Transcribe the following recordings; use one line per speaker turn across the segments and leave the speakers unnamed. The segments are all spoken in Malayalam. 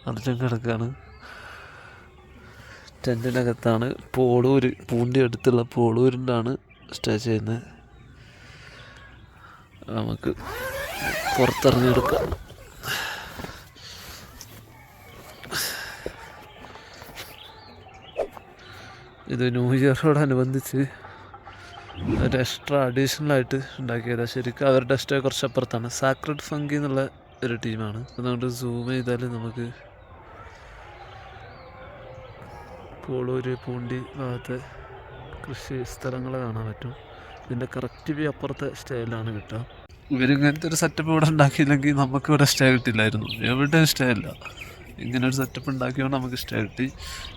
അർജുൻ കിടക്കുകയാണ്. ടെൻറ്റിനകത്താണ്. പൂണ്ടി അടുത്തുള്ള പോളൂരിലാണ് സ്റ്റേ ചെയ്യുന്നത്. നമുക്ക് പുറത്തിറങ്ങിയെടുക്കാം. ഇത് ന്യൂ ഇയറോടനുബന്ധിച്ച് ഒരു എക്സ്ട്രാ അഡീഷണലായിട്ട് ഉണ്ടാക്കിയതാണ്. ശരിക്കും അവരുടെ സ്റ്റേ കുറച്ച് അപ്പുറത്താണ്. സാക്രഡ് ഫങ്കി എന്നുള്ള ഒരു ടീമാണ്. അതുകൊണ്ട് സൂം ചെയ്താൽ നമുക്ക് പോളൂര് പൂണ്ടി ഭാഗത്തെ കൃഷി സ്ഥലങ്ങൾ കാണാൻ പറ്റും. ഇതിൻ്റെ കറക്റ്റ് വ്യൂ അപ്പുറത്തെ സ്റ്റേയിലാണ് കിട്ടുക. ഇവരിങ്ങനത്തെ ഒരു സെറ്റപ്പ് ഇവിടെ ഉണ്ടാക്കിയില്ലെങ്കിൽ നമുക്ക് ഇവിടെ സ്റ്റേ കിട്ടില്ലായിരുന്നു. എവിടെയും സ്റ്റേ ഇല്ല. ഇങ്ങനെ ഒരു സെറ്റപ്പ് ഉണ്ടാക്കിയതുകൊണ്ട് നമുക്ക് സ്റ്റേ കിട്ടി.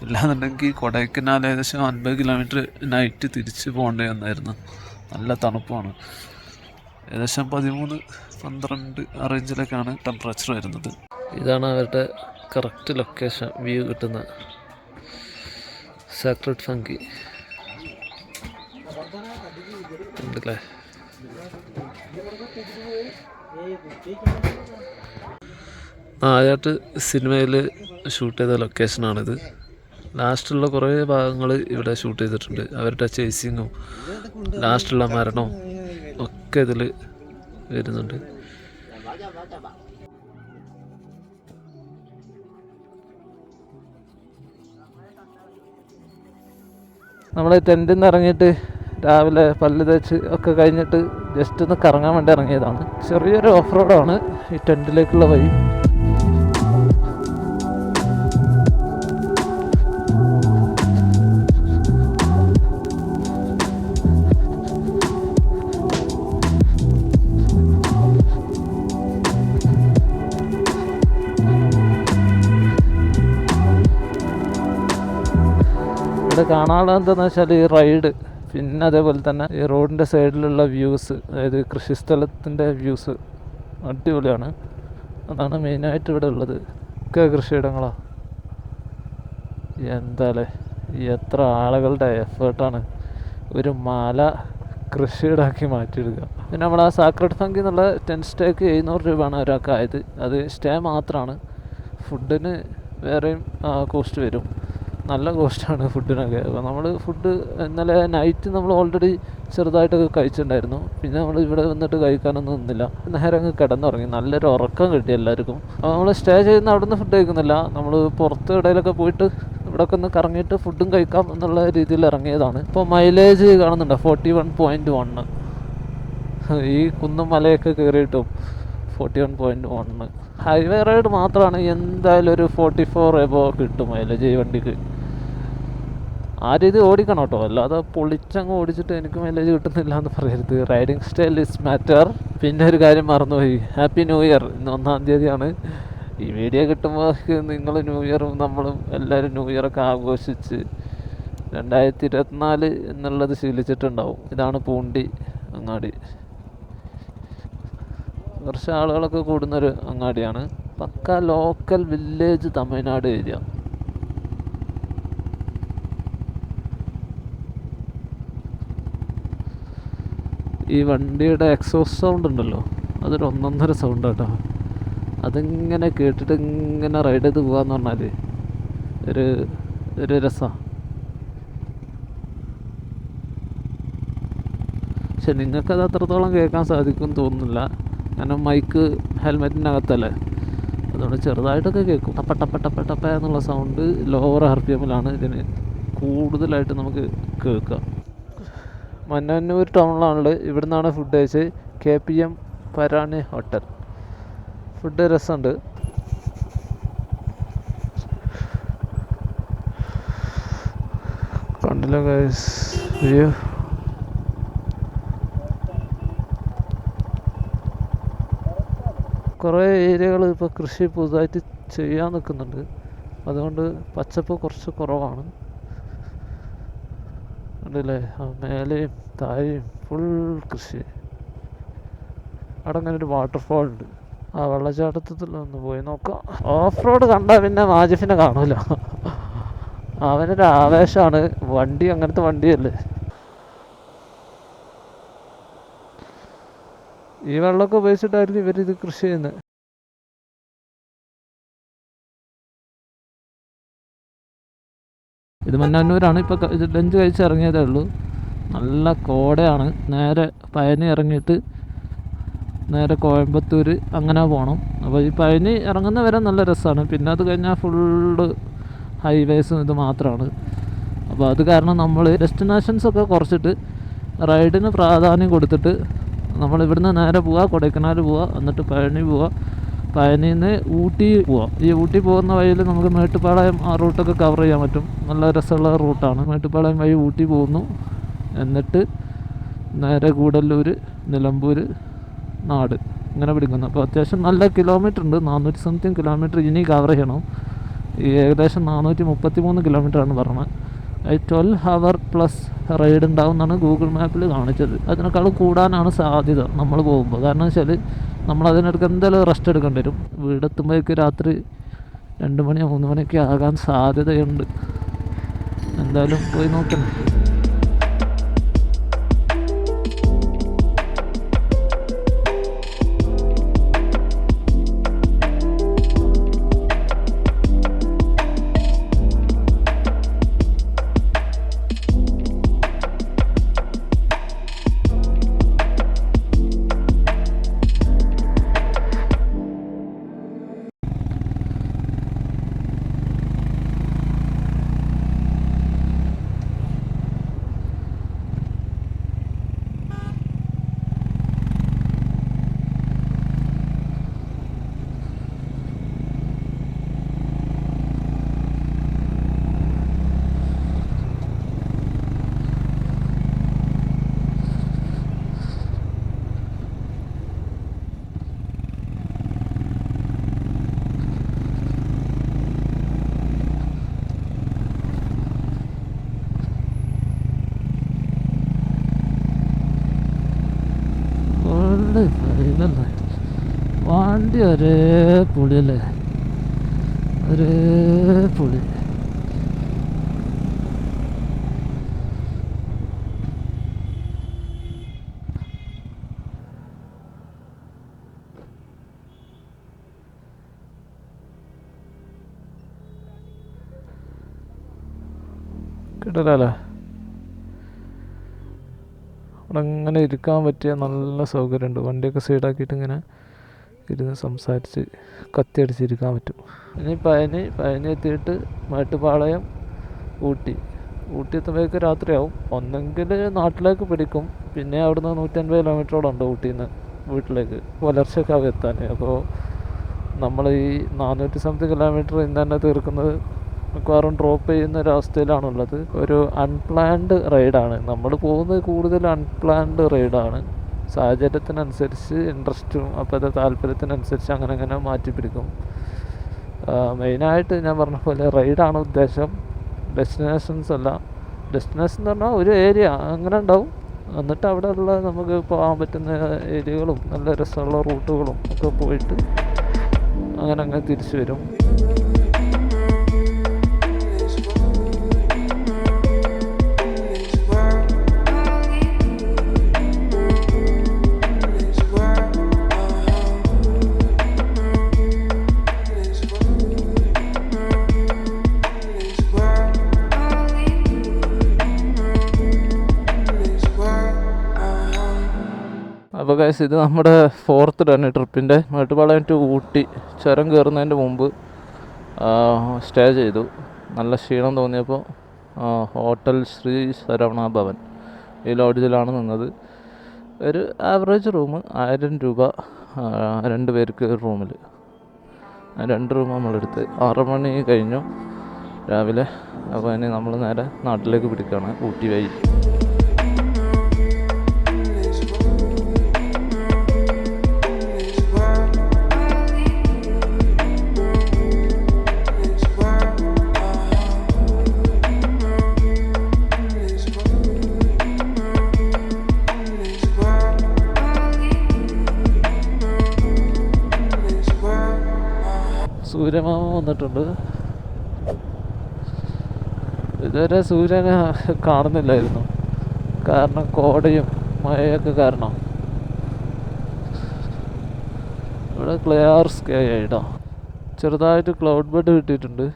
ഇല്ലാന്നുണ്ടെങ്കിൽ കൊടൈക്കനാൽ ഏകദേശം 50 കിലോമീറ്റർ നൈറ്റ് തിരിച്ച് പോകേണ്ടി വന്നായിരുന്നു. നല്ല തണുപ്പാണ്. ഏകദേശം 13-12 ആ റേഞ്ചിലൊക്കെയാണ് ടെമ്പറേച്ചർ വരുന്നത്. ഇതാണ് അവരുടെ കറക്റ്റ് ലൊക്കേഷൻ, വ്യൂ കിട്ടുന്ന സാക്രഡ് ഫങ്കി ഉണ്ടല്ലേ. ആദ്യമായിട്ട് സിനിമയിൽ ഷൂട്ട് ചെയ്ത ലൊക്കേഷനാണിത്. ലാസ്റ്റുള്ള കുറേ ഭാഗങ്ങൾ ഇവിടെ ഷൂട്ട് ചെയ്തിട്ടുണ്ട്. അവരുടെ ചേസിങ്ങും ലാസ്റ്റുള്ള മരണവും ഒക്കെ ഇതിൽ വരുന്നുണ്ട്. നമ്മൾ ടെൻറ്റിൽ നിന്ന് ഇറങ്ങിയിട്ട് രാവിലെ പല്ല് തേച്ച് ഒക്കെ കഴിഞ്ഞിട്ട് ജസ്റ്റ് ഒന്ന് കറങ്ങാൻ വേണ്ടി ഇറങ്ങിയതാണ്. ചെറിയൊരു ഓഫ് റോഡാണ് ഈ ടെൻറ്റിലേക്കുള്ള വഴി. ഇവിടെ കാണാനുള്ള എന്താണെന്ന് വെച്ചാൽ ഈ റൈഡ്, പിന്നെ അതേപോലെ തന്നെ ഈ റോഡിൻ്റെ സൈഡിലുള്ള വ്യൂസ്, അതായത് കൃഷിസ്ഥലത്തിൻ്റെ വ്യൂസ് അടിപൊളിയാണ്. അതാണ് മെയിനായിട്ട് ഇവിടെ ഉള്ളത്. ഒക്കെ കൃഷിയിടങ്ങളാണ്. എന്താല്ലേ, എത്ര ആളുകളുടെ എഫേർട്ടാണ് ഒരു മല കൃഷിയിടാക്കി മാറ്റിയെടുക്കുക. പിന്നെ നമ്മൾ ആ സാക്രഡ് ഫങ്കി എന്നുള്ള ടെൻറ്റ് സ്റ്റേക്ക് 700 രൂപയാണ് ഒരാൾക്ക് ആയത്. അത് സ്റ്റേ മാത്രമാണ്. ഫുഡിന് വേറെയും കോസ്റ്റ് വരും. നല്ല കോസ്റ്റാണ് ഫുഡിനൊക്കെ. അപ്പോൾ നമ്മൾ ഫുഡ് ഇന്നലെ നൈറ്റ് നമ്മൾ ഓൾറെഡി ചെറുതായിട്ടൊക്കെ കഴിച്ചിട്ടുണ്ടായിരുന്നു. പിന്നെ നമ്മൾ ഇവിടെ വന്നിട്ട് കഴിക്കാനൊന്നും നിന്നില്ല. നേരെ അങ്ങ് കിടന്നുറങ്ങി. നല്ലൊരു ഉറക്കം കിട്ടി എല്ലാവർക്കും. അപ്പോൾ നമ്മൾ സ്റ്റേ ചെയ്യുന്ന അവിടെ നിന്ന് ഫുഡ് കഴിക്കുന്നില്ല. നമ്മൾ പുറത്ത് ഇടയിലൊക്കെ പോയിട്ട് ഇവിടെയൊക്കെ ഒന്ന് കറങ്ങിയിട്ട് ഫുഡും കഴിക്കാം എന്നുള്ള രീതിയിൽ ഇറങ്ങിയതാണ്. ഇപ്പോൾ മൈലേജ് കാണുന്നുണ്ട് 41.1. ഈ കുന്നും മലയൊക്കെ കയറിയിട്ടും 41.1. ഹൈവേ റൈഡ് മാത്രമാണ് എന്തായാലും ഒരു 44 എബോ കിട്ടും മൈലേജ് ഈ വണ്ടിക്ക്. ആ രീതി ഓടിക്കണം കേട്ടോ, അല്ലാതെ പൊളിച്ചങ്ങ് ഓടിച്ചിട്ട് എനിക്ക് മൈലേജ് കിട്ടുന്നില്ല എന്ന് പറയരുത്. Riding style is matter. പിന്നെ ഒരു കാര്യം മറന്നുപോയി, ഹാപ്പി ന്യൂ ഇയർ. ഇന്ന് 1-ാം തീയതിയാണ്. ഈ വീഡിയോ കിട്ടുമ്പോൾ നിങ്ങൾ ന്യൂ ഇയറും നമ്മളും എല്ലാവരും ന്യൂ ഇയറൊക്കെ ആഘോഷിച്ച് 2024 എന്നുള്ളത് ശീലിച്ചിട്ടുണ്ടാവും. ഇതാണ് പൂണ്ടി അങ്ങാടി. കുറച്ച് ആളുകളൊക്കെ കൂടുന്നൊരു അങ്ങാടിയാണ്. പക്ക ലോക്കൽ വില്ലേജ് തമിഴ്നാട് ഏരിയ. ഈ വണ്ടിയുടെ എക്സോസ്റ്റ് സൗണ്ട് ഉണ്ടല്ലോ, അതൊരു 1.5 സൗണ്ട് കേട്ടോ. അതിങ്ങനെ കേട്ടിട്ട് ഇങ്ങനെ റൈഡ് ചെയ്ത് പോകാന്ന് പറഞ്ഞാൽ ഒരു രസമാണ്. പക്ഷെ നിങ്ങൾക്കത് അത്രത്തോളം കേൾക്കാൻ സാധിക്കുമെന്ന് തോന്നുന്നില്ല. കാരണം മൈക്ക് ഹെൽമെറ്റിനകത്തല്ലേ, അതുകൊണ്ട് ചെറുതായിട്ടൊക്കെ കേൾക്കും. ടപ്പ ടപ്പ ടപ്പ ടപ്പ എന്നുള്ള സൗണ്ട് ലോവർ RPM-ലാണ് ഇതിന് കൂടുതലായിട്ട് നമുക്ക് കേൾക്കാം. മന്നന്നൂർ ടൗണിലാണുള്ളത്. ഇവിടെ നിന്നാണ് ഫുഡ് കഴിച്ചത്. KPM പരാണി hotel. ഫുഡ് രസമുണ്ട്. കണ്ടില്ല ഗൈസ് വ്യൂ. കുറേ ഏരിയകൾ ഇപ്പോൾ കൃഷി പുതുതായിട്ട് ചെയ്യാൻ നിൽക്കുന്നുണ്ട്. അതുകൊണ്ട് പച്ചപ്പ് കുറച്ച് കുറവാണ്. ഉണ്ടല്ലേ, മേലെയും താഴെയും ഫുൾ കൃഷി. അവിടെ അങ്ങനെ ഒരു വാട്ടർഫാൾ ഉണ്ട്. ആ വെള്ളച്ചാട്ടത്തിലൊന്ന് പോയി നോക്കാം. ഓഫ് റോഡ് കണ്ടാൽ പിന്നെ മാജിഫിനെ കാണൂല. അവനൊരു ആവേശമാണ്. വണ്ടി അങ്ങനത്തെ വണ്ടിയല്ലേ. ഈ വെള്ളമൊക്കെ ഉപയോഗിച്ചിട്ടായിരുന്നു ഇവരിത് കൃഷി ചെയ്യുന്നത്. ഇത് മന്നാന്നൂരാണ്. ഇപ്പോൾ ലഞ്ച് കഴിച്ച് ഇറങ്ങിയതേ ഉള്ളൂ. നല്ല കോടയാണ്. നേരെ പഴനി ഇറങ്ങിയിട്ട് നേരെ കോയമ്പത്തൂർ അങ്ങനെ പോകണം. അപ്പോൾ ഈ പഴനി ഇറങ്ങുന്ന വരെ നല്ല രസമാണ്. പിന്നെ അത് കഴിഞ്ഞാൽ ഫുള്ള് ഹൈവേസും ഇത് മാത്രമാണ്. അപ്പോൾ അത് കാരണം നമ്മൾ ഡെസ്റ്റിനേഷൻസൊക്കെ കുറച്ചിട്ട് റൈഡിന് പ്രാധാന്യം കൊടുത്തിട്ട് നമ്മൾ ഇവിടുന്ന് നേരെ പോവുക, കൊടൈക്കനാൽ പോവുക, എന്നിട്ട് പഴനി പോവുക, പഴനിയിൽ നിന്ന് ഊട്ടി പോവാം. ഈ ഊട്ടി പോകുന്ന വഴിയിൽ നമുക്ക് മേട്ടുപ്പാളയം ആ റൂട്ടൊക്കെ കവർ ചെയ്യാൻ പറ്റും. നല്ല രസമുള്ള റൂട്ടാണ്. മേട്ടുപ്പാളയം വഴി ഊട്ടി പോകുന്നു, എന്നിട്ട് നേരെ ഗൂഡല്ലൂർ, നിലമ്പൂർ, നാട് ഇങ്ങനെ പിടിക്കുന്നു. അപ്പോൾ അത്യാവശ്യം നല്ല കിലോമീറ്റർ ഉണ്ട്. 400 സംതിങ് കിലോമീറ്റർ ഇനി കവർ ചെയ്യണം. ഈ ഏകദേശം 433 കിലോമീറ്ററാണ് പറഞ്ഞത്. 12 hour പ്ലസ് റൈഡ് ഉണ്ടാവും എന്നാണ് ഗൂഗിൾ മാപ്പിൽ കാണിച്ചത്. അതിനേക്കാളും കൂടാനാണ് സാധ്യത നമ്മൾ പോകുമ്പോൾ. കാരണം വെച്ചാൽ നമ്മളതിനിടയ്ക്ക് എന്തായാലും റെസ്റ്റ് എടുക്കേണ്ടി വരും. വീടെത്തുമ്പോഴേക്ക് രാത്രി 2 മണി 3 മണിയൊക്കെ ആകാൻ സാധ്യതയുണ്ട്. എന്തായാലും പോയി നോക്കണം. വണ്ടി ഒരേ പുളിയല്ലേ, ഒരേ പുളി. കിട്ടലല്ലേ അവിടെ ഇങ്ങനെ ഇരിക്കാൻ പറ്റിയ നല്ല സൗകര്യമുണ്ട്. വണ്ടിയൊക്കെ സൈഡാക്കിയിട്ട് ഇങ്ങനെ ഇരുന്ന് സംസാരിച്ച് കത്തിയടിച്ചിരിക്കാൻ പറ്റും. ഇനി പഴനി എത്തിയിട്ട് മേട്ടുപ്പാളയം, ഊട്ടി എത്തുമ്പോഴേക്ക് രാത്രിയാവും. ഒന്നെങ്കിൽ നാട്ടിലേക്ക് പിടിക്കും, പിന്നെ അവിടുന്ന് 150 കിലോമീറ്ററോളം ഉണ്ട് ഊട്ടിയിൽ നിന്ന് വീട്ടിലേക്ക് പുലർച്ചക്കാവ് എത്താൻ. അപ്പോൾ നമ്മൾ ഈ 400 സംതിങ് കിലോമീറ്റർ ഇന്ന് തന്നെ തീർക്കുന്നത് മിക്കവാറും ഡ്രോപ്പ് ചെയ്യുന്ന ഒരവസ്ഥയിലാണുള്ളത്. ഒരു അൺപ്ലാൻഡ് റൈഡാണ് നമ്മൾ പോകുന്നത്. കൂടുതൽ അൺപ്ലാൻഡ് റൈഡാണ്. സാഹചര്യത്തിനനുസരിച്ച് ഇൻട്രസ്റ്റും അപ്പോഴത്തെ താല്പര്യത്തിനനുസരിച്ച് അങ്ങനെ മാറ്റിപ്പിടിക്കും. മെയിനായിട്ട് ഞാൻ പറഞ്ഞ പോലെ റൈഡാണ് ഉദ്ദേശം, ഡെസ്റ്റിനേഷൻസ് അല്ല. ഡെസ്റ്റിനേഷൻ എന്ന് പറഞ്ഞാൽ ഒരു ഏരിയ അങ്ങനെ ഉണ്ടാവും. എന്നിട്ട് അവിടെ ഉള്ള നമുക്ക് പോകാൻ പറ്റുന്ന ഏരിയകളും നല്ല രസമുള്ള റൂട്ടുകളും ഒക്കെ പോയിട്ട് അങ്ങനെ തിരിച്ചു വരും. അപ്പോൾ ഗൈസ്, ഇത് നമ്മുടെ 4th ഡേ ട്രിപ്പിൻ്റെ മേട്ടുപ്പാളയം ടു ഊട്ടി ചുരം കയറുന്നതിൻ്റെ മുമ്പ് സ്റ്റേ ചെയ്തു. നല്ല ക്ഷീണം തോന്നിയപ്പോൾ ഹോട്ടൽ ശ്രീ ശരവണ ഭവൻ ഈ ലോഡ്ജിലാണ് നിന്നത്. ഒരു ആവറേജ് റൂം 1000 രൂപ 2 പേർക്ക് റൂമിൽ. 2 റൂം നമ്മളെടുത്ത് 6 മണി കഴിഞ്ഞു രാവിലെ. അപ്പോൾ ഇനി നമ്മൾ നേരെ നാട്ടിലേക്ക് പിടിക്കുകയാണ് ഊട്ടി വഴി. സൂര്യമാമ വന്നിട്ടുണ്ട്. ഇതുവരെ സൂര്യനെ കാണുന്നില്ലായിരുന്നു, കാരണം കോടയും മഴയൊക്കെ കാരണം. ഇവിടെ ക്ലിയർ സ്കൈ ആയിട്ടോ. ചെറുതായിട്ട് ക്ലൗഡ് ബെഡ് കിട്ടിയിട്ടുണ്ട്.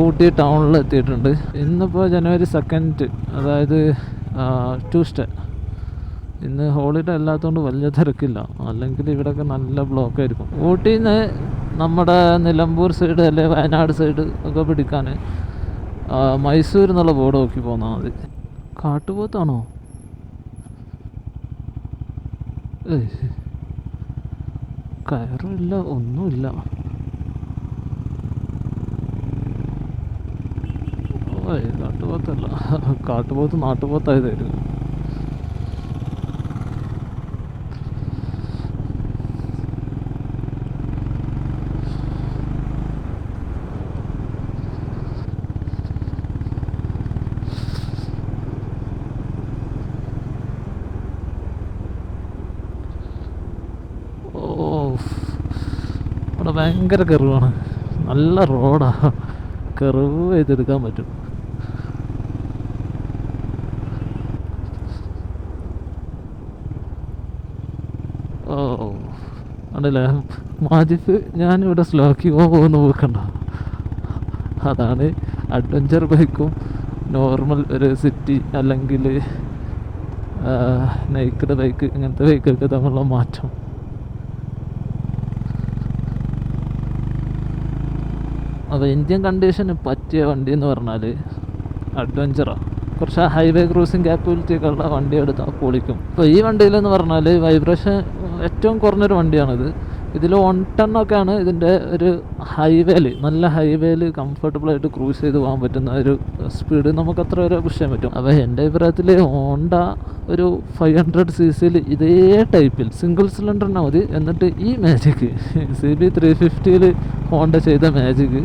ഊട്ടി ടൗണിൽ എത്തിയിട്ടുണ്ട്. ഇന്നിപ്പോൾ ജനുവരി 2, അതായത് ട്യൂസ്ഡേ. ഇന്ന് ഹോളിഡേ അല്ലാത്തതുകൊണ്ട് വലിയ തിരക്കില്ല, അല്ലെങ്കിൽ ഇവിടെയൊക്കെ നല്ല ബ്ലോക്കായിരിക്കും. ഊട്ടിയിൽ നിന്ന് നമ്മുടെ നിലമ്പൂർ സൈഡ് അല്ലെ വയനാട് സൈഡ് ഒക്കെ പിടിക്കാൻ മൈസൂർ എന്നുള്ള ബോർഡ് നോക്കി പോന്നാൽ മതി. കാട്ടുപോത്താണോ? കയറില്ല, ഒന്നുമില്ല. കാട്ടുപോത്തല്ല, കാട്ടുപോത്ത് നാട്ടുപോത്തായതായിരുന്നു. അവിടെ ഭയങ്കര കെറിവാണ്, നല്ല റോഡാ, കെറിവ് ചെയ്തെടുക്കാൻ പറ്റും. ഉണ്ടല്ലേ മാജിഫ്, ഞാനിവിടെ സ്ലോക്കി പോകുന്ന പോക്കണ്ട. അതാണ് അഡ്വഞ്ചർ ബൈക്കും നോർമൽ ഒരു സിറ്റി അല്ലെങ്കിൽ നൈക്കഡ് ബൈക്ക്, ഇങ്ങനത്തെ ബൈക്കൊക്കെ തമ്മിലുള്ള മാറ്റം. അപ്പോൾ ഇന്ത്യൻ കണ്ടീഷന് പറ്റിയ വണ്ടി എന്ന് പറഞ്ഞാൽ അഡ്വഞ്ചറാണ്. കുറച്ച് ഹൈവേ ക്രൂസിങ് ക്യാപ്പബിലിറ്റി ഒക്കെ ഉള്ള വണ്ടി എടുത്താൽ പൊളിക്കും. ഇപ്പോൾ ഈ വണ്ടിയിലെന്ന് പറഞ്ഞാൽ വൈബ്രേഷൻ ഏറ്റവും കുറഞ്ഞൊരു വണ്ടിയാണിത്. ഇതിൽ 1 ടണ്ണൊക്കെയാണ് ഇതിൻ്റെ ഒരു ഹൈവേയിൽ, നല്ല ഹൈവേയിൽ കംഫർട്ടബിളായിട്ട് ക്രൂസ് ചെയ്ത് പോകാൻ പറ്റുന്ന ഒരു സ്പീഡ് നമുക്ക് അത്ര വരെ പുഷ് ചെയ്യാൻ പറ്റും. അപ്പോൾ എൻ്റെ അഭിപ്രായത്തിൽ ഹോണ്ട ഒരു 500 cc ഇതേ ടൈപ്പിൽ സിംഗിൾ സിലിണ്ടറിനെ മതി. എന്നിട്ട് ഈ മാജിക്ക് CB 350 ഹോണ്ട ചെയ്ത മാജിക്ക്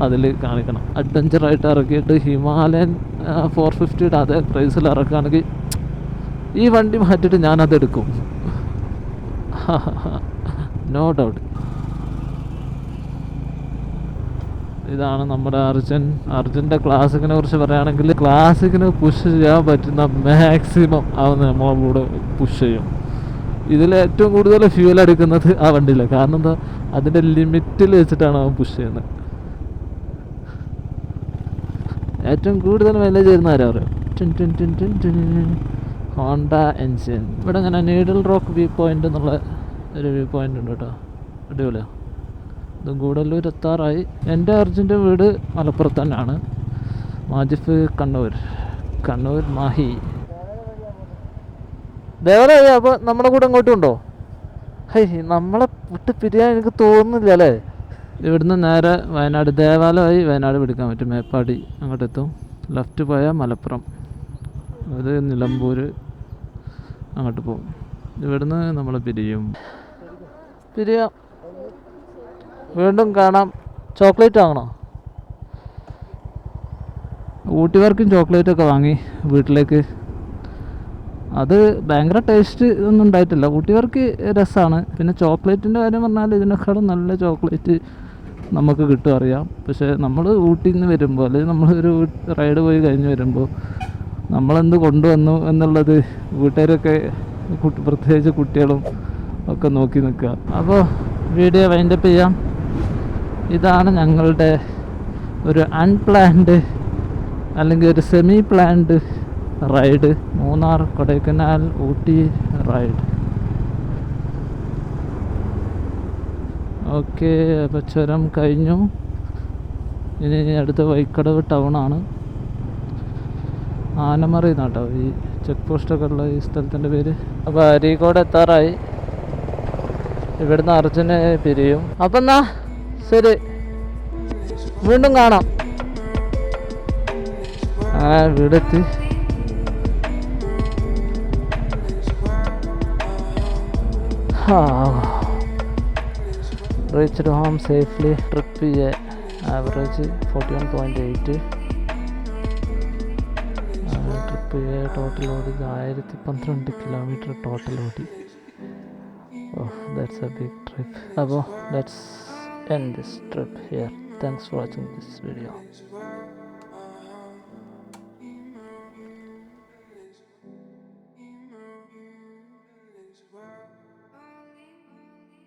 അതിൽ കാണിക്കണം. അഡ്വഞ്ചറായിട്ട് ഇറക്കിയിട്ട് ഹിമാലയൻ 450 അതേ പ്രൈസിൽ ഇറക്കുകയാണെങ്കിൽ ഈ വണ്ടി മാറ്റിയിട്ട് ഞാനതെടുക്കും, നോ ഡൗട്ട്. ഇതാണ് നമ്മുടെ അർജുൻ്റെ ക്ലാസിക്കിനെ കുറിച്ച് പറയുകയാണെങ്കിൽ, ക്ലാസിക്കിന് പുഷ് ചെയ്യാൻ പറ്റുന്ന മാക്സിമം അവൻ നമ്മളോട് പുഷ് ചെയ്യും. ഇതിൽ ഏറ്റവും കൂടുതൽ ഫ്യൂൽ എടുക്കുന്നത് ആ വണ്ടിയിലാണ്. കാരണം എന്താ, അതിൻ്റെ ലിമിറ്റിൽ വെച്ചിട്ടാണ് അവൻ പുഷ് ചെയ്യുന്നത്. ഏറ്റവും കൂടുതൽ മൈലേജ് വരുന്ന ആരാ പറയും? Honda engine. ഇവിടെ ഇങ്ങനെ നീഡിൽ റോക്ക് വ്യൂ പോയിൻ്റ് എന്നുള്ള ഒരു വ്യൂ പോയിൻ്റ് ഉണ്ട് കേട്ടോ, അടിപൊളിയാണ്. ഇത് ഗൂഡല്ലൂർ എത്താറായി. എൻ്റെ അർജുൻ്റെ വീട് മലപ്പുറത്ത് തന്നെയാണ്, മാജിഫ് കണ്ണൂർ മാഹി. ദേവാലയ അപ്പോൾ നമ്മുടെ കൂടെ അങ്ങോട്ടും ഉണ്ടോ? നമ്മളെ വിട്ട് പിരിയാൻ എനിക്ക് തോന്നുന്നില്ല അല്ലേ. ഇവിടുന്ന് നേരെ വയനാട്, ദേവാലയമായി വയനാട് പിടിക്കാൻ പറ്റും. മേപ്പാടി അങ്ങോട്ട് എത്തും. ലെഫ്റ്റ് പോയാൽ മലപ്പുറം, അത് നിലമ്പൂർ അങ്ങോട്ട് പോകും. ഇവിടുന്ന് നമ്മൾ പിരിയാം. വീണ്ടും കാണാം. ചോക്ലേറ്റ് വാങ്ങണോ? ഊട്ടി വർക്കും ചോക്ലേറ്റൊക്കെ വാങ്ങി വീട്ടിലേക്ക്. അത് ഭയങ്കര ടേസ്റ്റ് ഒന്നും ഉണ്ടായിട്ടില്ല. ഊട്ടി വർക്ക് രസമാണ്. പിന്നെ ചോക്ലേറ്റിൻ്റെ കാര്യം പറഞ്ഞാൽ ഇതിനേക്കാളും നല്ല ചോക്ലേറ്റ് നമുക്ക് കിട്ടും, അറിയാം. പക്ഷേ നമ്മൾ ഊട്ടിയിൽ നിന്ന് വരുമ്പോൾ, അല്ലെങ്കിൽ നമ്മളൊരു റൈഡ് പോയി കഴിഞ്ഞ് വരുമ്പോൾ നമ്മളെന്ത് കൊണ്ടുവന്നു എന്നുള്ളത് വീട്ടുകാരൊക്കെ, പ്രത്യേകിച്ച് കുട്ടികളും ഒക്കെ നോക്കി നിൽക്കുക. അപ്പോൾ വീഡിയോ വൈൻഡപ്പ് ചെയ്യാം. ഇതാണ് ഞങ്ങളുടെ ഒരു അൺപ്ലാൻഡ് അല്ലെങ്കിൽ ഒരു semi planned ride, Munnar Kodaikanal Ooty ride. Okay, അപ്പോൾ ചുരം കഴിഞ്ഞു. ഇനി അടുത്ത വൈക്കടവ് ടൗണാണ്. ആനമറി എന്നാട്ടോ ഈ ചെക്ക് പോസ്റ്റൊക്കെ ഉള്ള ഈ സ്ഥലത്തിൻ്റെ പേര്. അപ്പോൾ അരീക്കോട് എത്താറായി. ഇവിടുന്ന് അർജുനെ പിരിയും. അപ്പം എന്നാ ശരി, വീണ്ടും കാണാം. വീടെത്തി. reached home safely. Trip average 41.8. Trip total load is 1012 kilometer total load. Oh, that's a big trip. Let's end this trip here. Thanks for watching this video.